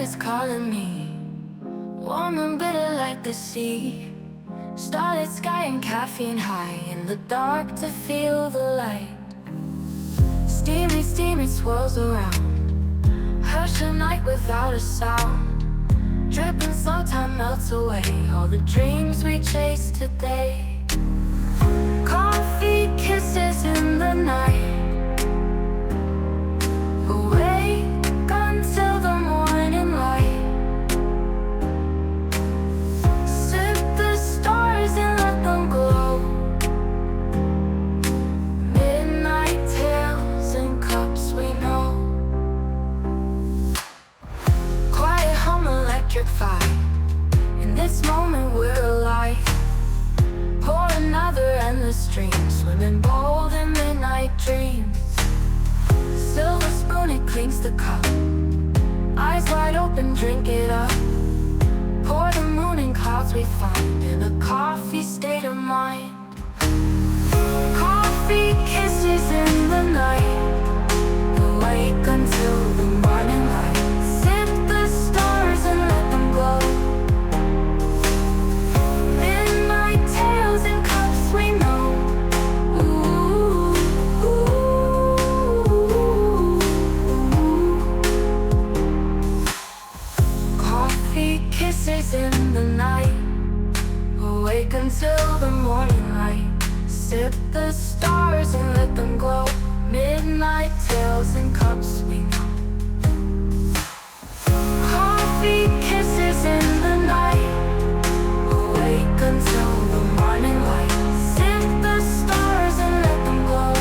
is calling me, warm and bitter like the sea. Starlit sky and caffeine high, in the dark to feel the light. Steamy, steamy swirls around, hush a night without a sound. Dripping slow, time melts away all the dreams we chased today. Coffee kisses in the night, awake until the morning light. Sip the stars and let them glow. Midnight tales in cups we know. Quiet hum, electric fire. In this moment we're alive. Pour another endless stream, swimming bold in midnight dreams. Silver spoon, it clinks the cup. Eyes wide open, drink it up. Pour the moon in clouds we find, in a coffee state of mind. Coffee kisses in the night, awake until the morning light. Sip the stars and let them glow. Midnight tales in cups we know. Ooh, ooh, ooh. Coffee kisses in the night, awake until the morning light. Sip the stars and let them glow. Midnight tales in cups we know. Coffee kisses in the night, awake until the morning light. Sip the stars and let them glow.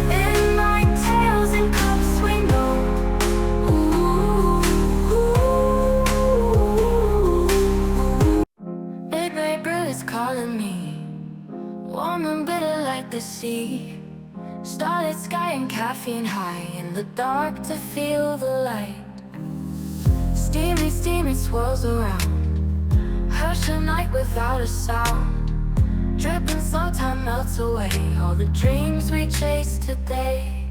Midnight tales in cups we know. Ooh, ooh. Midnight brew is calling me, warm and bitter like the sea. Starlit sky and caffeine high, in the dark to feel the light. Steamy, steamy swirls around, hush a night without a sound. Dripping slow, time melts away all the dreams we chased today.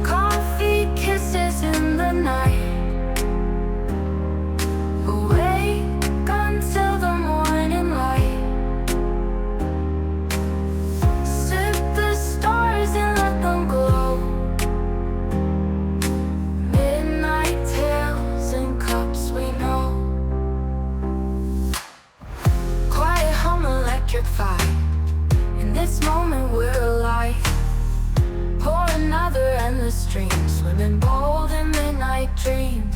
Coffee kisses in the night, awake until the morning light. Sip the stars and let them glow. Midnight tales in cups we know. Quiet hum, electric fire. In this moment we're alive. Pour another endless stream, swimming bold in midnight dreams.